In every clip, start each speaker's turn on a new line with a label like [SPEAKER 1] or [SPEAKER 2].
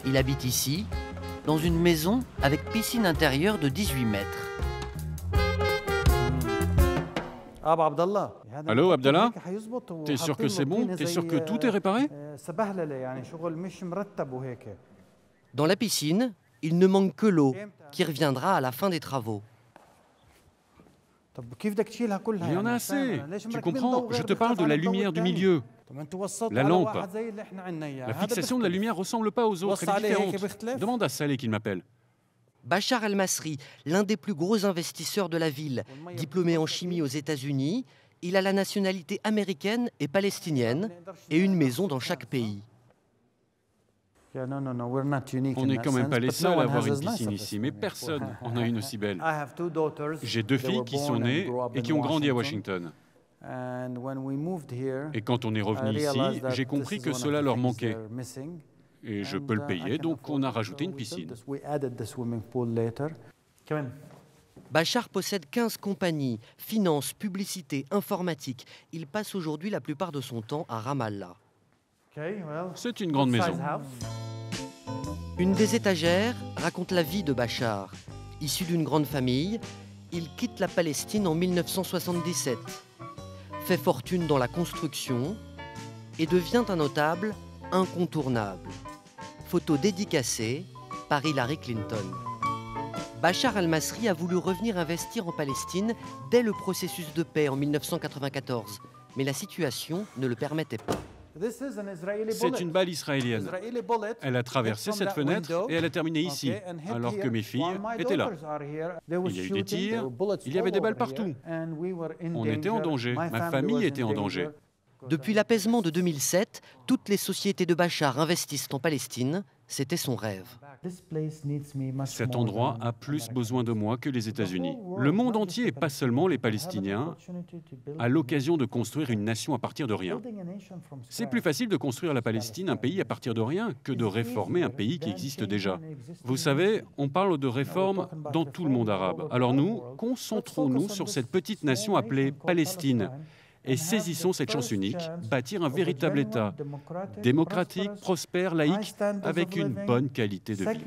[SPEAKER 1] Il habite ici, dans une maison avec piscine intérieure de 18 mètres.
[SPEAKER 2] Allô, Abdallah? T'es sûr que c'est bon? T'es sûr que tout est réparé?
[SPEAKER 1] Dans la piscine, il ne manque que l'eau, qui reviendra à la fin des travaux.
[SPEAKER 2] Il y en a assez. Tu comprends? Je te parle de la lumière du milieu. La lampe. La fixation de la lumière ressemble pas aux autres, elle est différente. Demande à Saleh qu'il m'appelle.
[SPEAKER 1] Bachar El-Masri, l'un des plus gros investisseurs de la ville, diplômé en chimie aux États-Unis, il a la nationalité américaine et palestinienne et une maison dans chaque pays.
[SPEAKER 2] On n'est quand même pas les seuls à avoir une piscine ici, mais personne n'en a une aussi belle. J'ai 2 filles qui sont nées et qui ont grandi à Washington. Et quand on est revenu ici, j'ai compris que cela leur manquait. Et je peux le payer, donc on a rajouté une piscine.
[SPEAKER 1] Bachar possède 15 compagnies, finances, publicité, informatique. Il passe aujourd'hui la plupart de son temps à Ramallah.
[SPEAKER 2] C'est une grande maison.
[SPEAKER 1] Une des étagères raconte la vie de Bachar. Issu d'une grande famille, il quitte la Palestine en 1977, fait fortune dans la construction et devient un notable incontournable. Photo dédicacée par Hillary Clinton. Bachar el-Masri a voulu revenir investir en Palestine dès le processus de paix en 1994, mais la situation ne le permettait pas.
[SPEAKER 2] C'est une balle israélienne. Elle a traversé cette fenêtre et elle a terminé ici, alors que mes filles étaient là. Il y a eu des tirs, il y avait des balles partout. On était en danger, ma famille était en danger.
[SPEAKER 1] Depuis l'apaisement de 2007, toutes les sociétés de Bachar investissent en Palestine. C'était son rêve.
[SPEAKER 2] Cet endroit a plus besoin de moi que les États-Unis. Le monde entier, et pas seulement les Palestiniens, a l'occasion de construire une nation à partir de rien. C'est plus facile de construire la Palestine, un pays à partir de rien, que de réformer un pays qui existe déjà. Vous savez, on parle de réformes dans tout le monde arabe. Alors nous, concentrons-nous sur cette petite nation appelée Palestine. Et saisissons cette chance unique, bâtir un véritable État, démocratique, prospère, laïque, avec une bonne qualité de vie.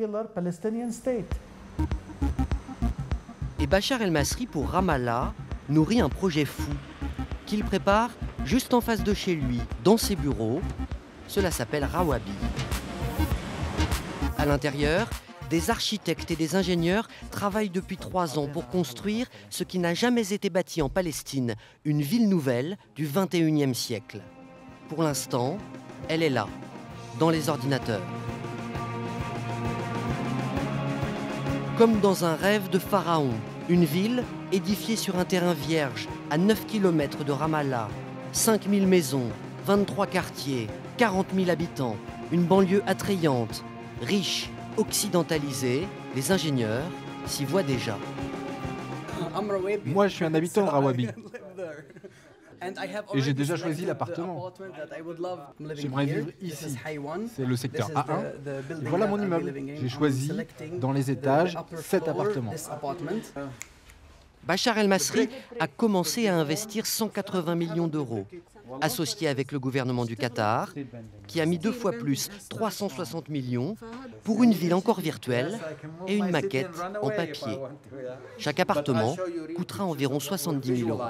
[SPEAKER 1] Et Bachar el-Masri, pour Ramallah, nourrit un projet fou, qu'il prépare juste en face de chez lui, dans ses bureaux. Cela s'appelle Rawabi. À l'intérieur, des architectes et des ingénieurs travaillent depuis 3 ans pour construire ce qui n'a jamais été bâti en Palestine, une ville nouvelle du 21e siècle. Pour l'instant, elle est là, dans les ordinateurs. Comme dans un rêve de pharaon, une ville édifiée sur un terrain vierge, à 9 km de Ramallah, 5000 maisons, 23 quartiers, 40 000 habitants, une banlieue attrayante, riche, occidentalisé, les ingénieurs s'y voient déjà.
[SPEAKER 3] Moi, je suis un habitant de Rawabi. Et j'ai déjà choisi l'appartement. J'aimerais vivre ici. C'est le secteur A1. Et voilà mon immeuble. J'ai choisi, dans les étages, 7 appartements.
[SPEAKER 1] Bachar el-Masri a commencé à investir 180 millions d'euros, associé avec le gouvernement du Qatar, qui a mis 2 fois plus, 360 millions, pour une ville encore virtuelle et une maquette en papier. Chaque appartement coûtera environ 70 000 €.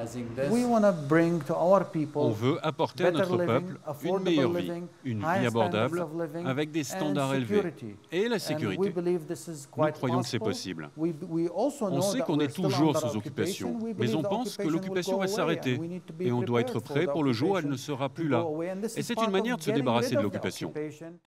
[SPEAKER 2] On veut apporter à notre peuple une meilleure vie, une vie abordable, avec des standards élevés et la sécurité. Nous croyons que c'est possible. On sait qu'on est toujours sous occupation, mais on pense que l'occupation va s'arrêter et on doit être prêt pour le jour où elle ne sera plus là. Et c'est une manière de se débarrasser de l'occupation.